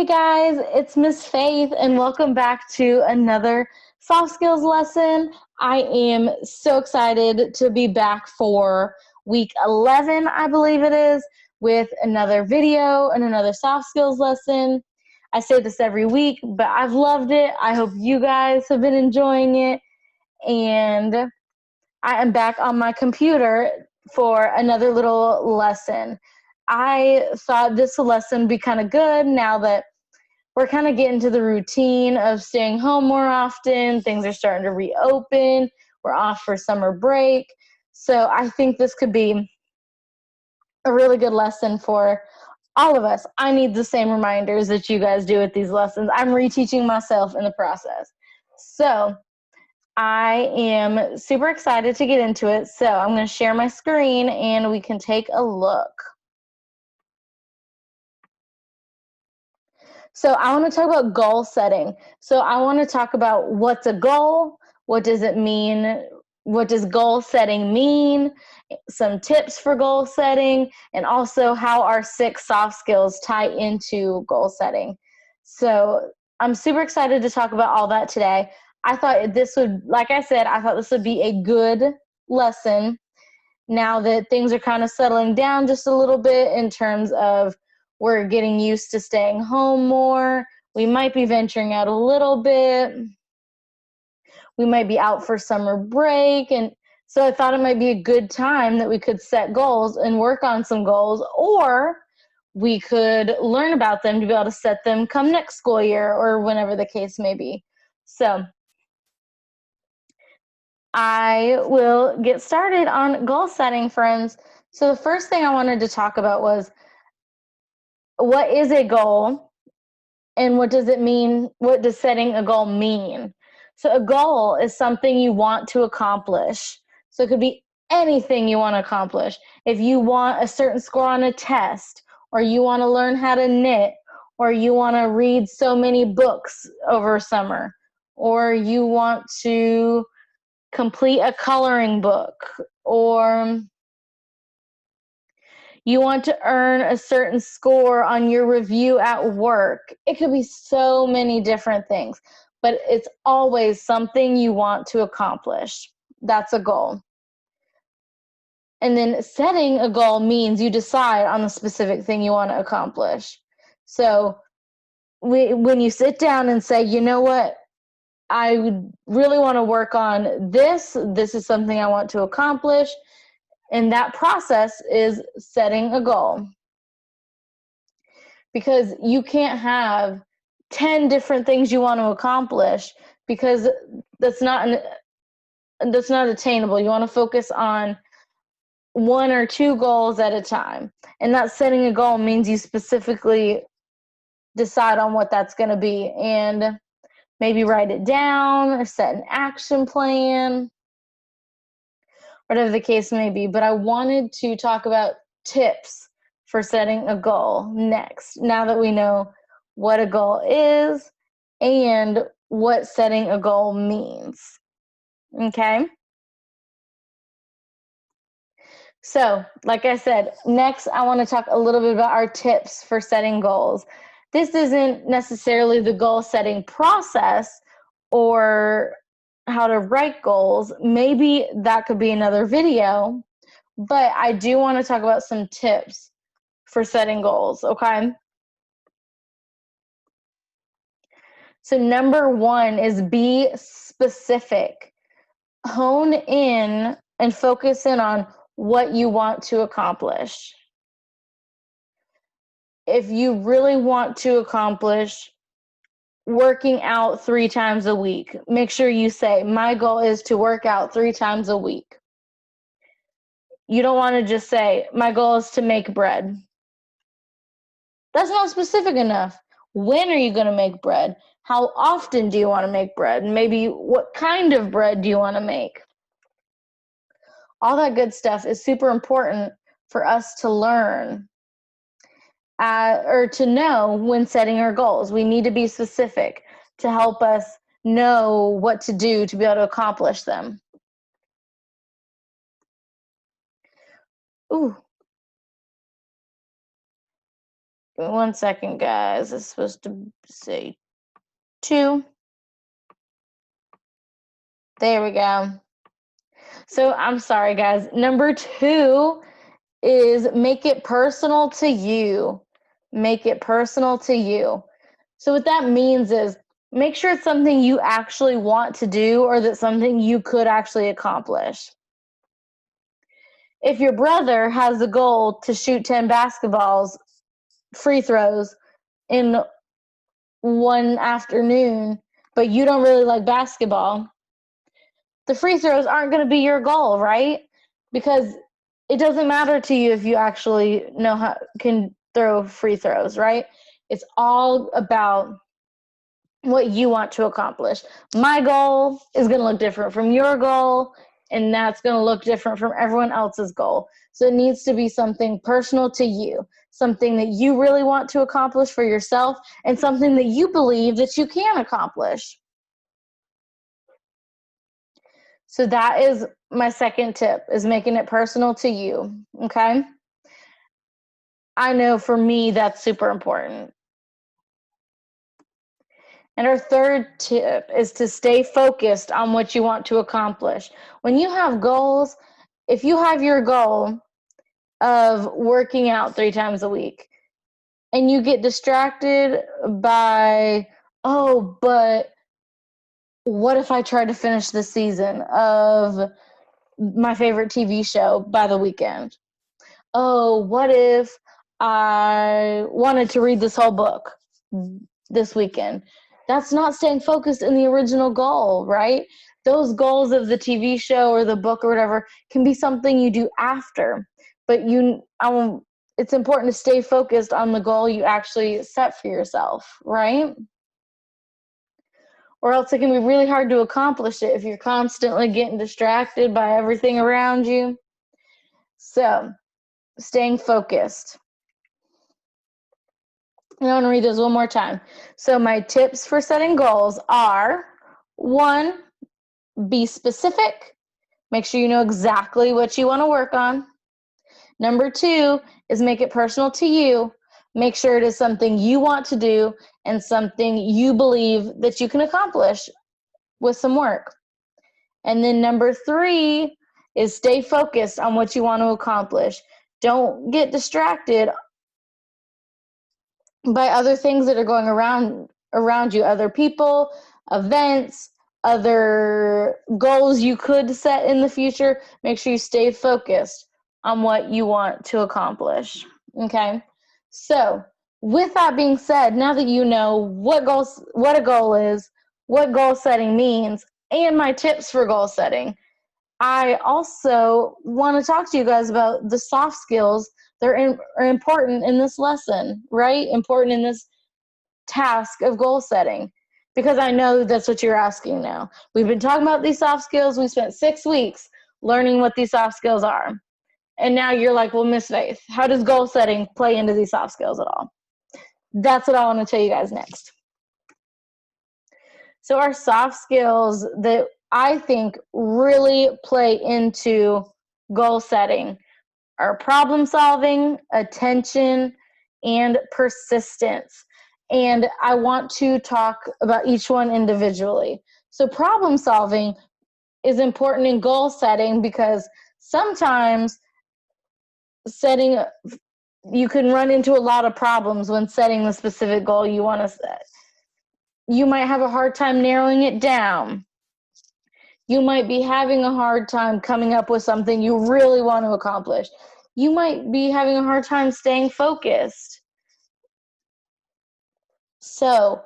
Hey guys, it's Miss Faith and welcome back to another soft skills lesson. I am so excited to be back for week 11, I believe it is, with another video and another soft skills lesson. I say this every week, but I've loved it. I hope you guys have been enjoying it. And I am back on my computer for another little lesson. I thought this lesson would be kind of good now that we're kind of getting to the routine of staying home more often. Things are starting to reopen. We're off for summer break. So I think this could be a really good lesson for all of us. I need the same reminders that you guys do with these lessons. I'm reteaching myself in the process. So I am super excited to get into it. So I'm going to share my screen and we can take a look. So I want to talk about goal setting. So I want to talk about what's a goal, what does it mean, what does goal setting mean, some tips for goal setting, and also how our 6 soft skills tie into goal setting. So I'm super excited to talk about all that today. I thought this would, like I said, I thought this would be a good lesson now that things are kind of settling down just a little bit in terms of we're getting used to staying home more. We might be venturing out a little bit. We might be out for summer break. And so I thought it might be a good time that we could set goals and work on some goals, or we could learn about them to be able to set them come next school year or whenever the case may be. So I will get started on goal setting, friends. So the first thing I wanted to talk about was, what is a goal and what does it mean? What does setting a goal mean? So a goal is something you want to accomplish. So it could be anything you want to accomplish. If you want a certain score on a test, or you want to learn how to knit, or you want to read so many books over summer, or you want to complete a coloring book, or you want to earn a certain score on your review at work. It could be so many different things, but it's always something you want to accomplish. That's a goal. And then setting a goal means you decide on the specific thing you want to accomplish. So when you sit down and say, you know what, I really want to work on this. This is something I want to accomplish. And that process is setting a goal. Because you can't have 10 different things you want to accomplish, because that's not attainable. You want to focus on 1 or 2 goals at a time. And that setting a goal means you specifically decide on what that's going to be and maybe write it down or set an action plan, whatever the case may be. But I wanted to talk about tips for setting a goal next, now that we know what a goal is and what setting a goal means. Okay? So, like I said, next I want to talk a little bit about our tips for setting goals. This isn't necessarily the goal setting process or how to write goals. Maybe that could be another video, but I do want to talk about some tips for setting goals, okay? So number 1 is be specific. Hone in and focus in on what you want to accomplish. If you really want to accomplish working out 3 times a week, make sure you say, my goal is to work out 3 times a week. You don't want to just say, my goal is to make bread. That's not specific enough. When are you going to make bread? How often do you want to make bread? Maybe what kind of bread do you want to make? All that good stuff is super important for us to learn or to know when setting our goals. We need to be specific to help us know what to do to be able to accomplish them. Ooh. 1 second, guys. It's supposed to say 2. There we go. So I'm sorry, guys. Number 2 is make it personal to you. Make it personal to you. So what that means is make sure it's something you actually want to do or that's something you could actually accomplish. If your brother has the goal to shoot 10 basketballs, free throws in one afternoon, but you don't really like basketball, the free throws aren't going to be your goal, right? Because it doesn't matter to you if you actually know how can throw free throws, right? It's all about what you want to accomplish. My goal is going to look different from your goal, and that's going to look different from everyone else's goal. So it needs to be something personal to you, something that you really want to accomplish for yourself, and something that you believe that you can accomplish. So that is my second tip, is making it personal to you, okay? I know for me that's super important. And our third tip is to stay focused on what you want to accomplish. When you have goals, if you have your goal of working out 3 times a week and you get distracted by, oh, but what if I try to finish the season of my favorite TV show by the weekend? Oh, what if I wanted to read this whole book this weekend? That's not staying focused in the original goal, right? Those goals of the TV show or the book or whatever can be something you do after, but it's important to stay focused on the goal you actually set for yourself, right? Or else it can be really hard to accomplish it if you're constantly getting distracted by everything around you. So, staying focused. And I want to read those one more time. So my tips for setting goals are: 1, be specific. Make sure you know exactly what you want to work on. Number 2 is make it personal to you. Make sure it is something you want to do and something you believe that you can accomplish with some work. And then number 3 is stay focused on what you want to accomplish. Don't get distracted by other things that are going around you, other people, events, other goals you could set in the future. Make sure you stay focused on what you want to accomplish. Okay? So, with that being said, now that you know what a goal is, what goal setting means, and my tips for goal setting, I also want to talk to you guys about the soft skills that are important in this lesson, right? Important in this task of goal setting, because I know that's what you're asking now. We've been talking about these soft skills. We spent 6 weeks learning what these soft skills are. And now you're like, well, Miss Faith, how does goal setting play into these soft skills at all? That's what I want to tell you guys next. So our soft skills that I think really play into goal setting are problem solving, attention, and persistence. And I want to talk about each one individually. So problem solving is important in goal setting because sometimes you can run into a lot of problems when setting the specific goal you want to set. You might have a hard time narrowing it down. You might be having a hard time coming up with something you really want to accomplish. You might be having a hard time staying focused. So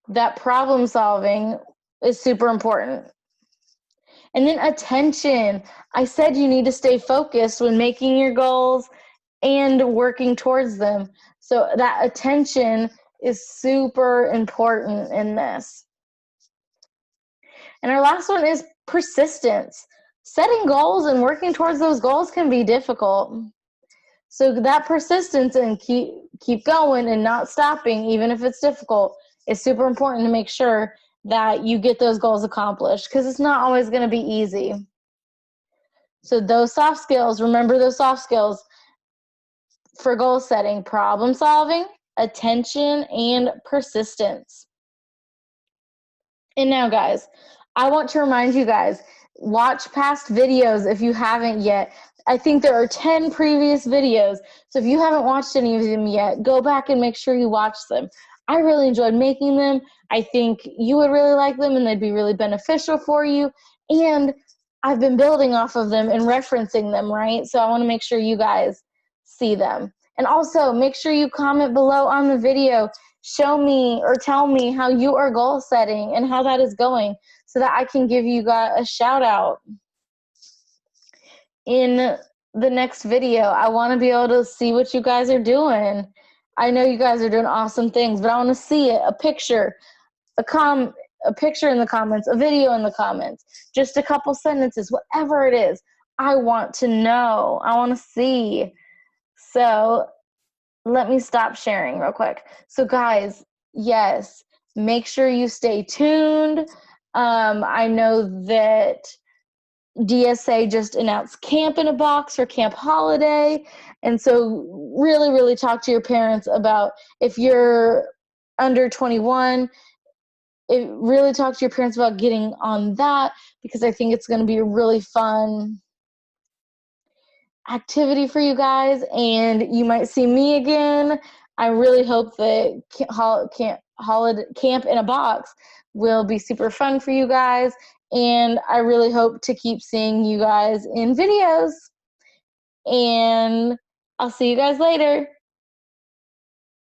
that problem solving is super important. And then attention. I said you need to stay focused when making your goals and working towards them. So that attention is super important in this. And our last one is persistence. Setting goals and working towards those goals can be difficult. So that persistence and keep going and not stopping, even if it's difficult, is super important to make sure that you get those goals accomplished, because it's not always going to be easy. So those soft skills, remember those soft skills for goal setting: problem solving, attention, and persistence. And now, guys, I want to remind you guys, watch past videos if you haven't yet. I think there are 10 previous videos. So if you haven't watched any of them yet, go back and make sure you watch them. I really enjoyed making them. I think you would really like them and they'd be really beneficial for you. And I've been building off of them and referencing them, right? So I want to make sure you guys see them. And also make sure you comment below on the video. Show me or tell me how you are goal setting and how that is going so that I can give you guys a shout out in the next video. I want to be able to see what you guys are doing. I know you guys are doing awesome things, but I want to see it, a picture, a picture in the comments, a video in the comments, just a couple sentences, whatever it is. I want to know. I want to see. So let me stop sharing real quick. So guys, yes, make sure you stay tuned. I know that DSA just announced Camp in a Box for Camp Holiday. And so really, really talk to your parents about, if you're under 21, really talk to your parents about getting on that, because I think it's going to be a really fun activity for you guys, and you might see me again. I really hope that Camp in a Box will be super fun for you guys, and I really hope to keep seeing you guys in videos, and I'll see you guys later.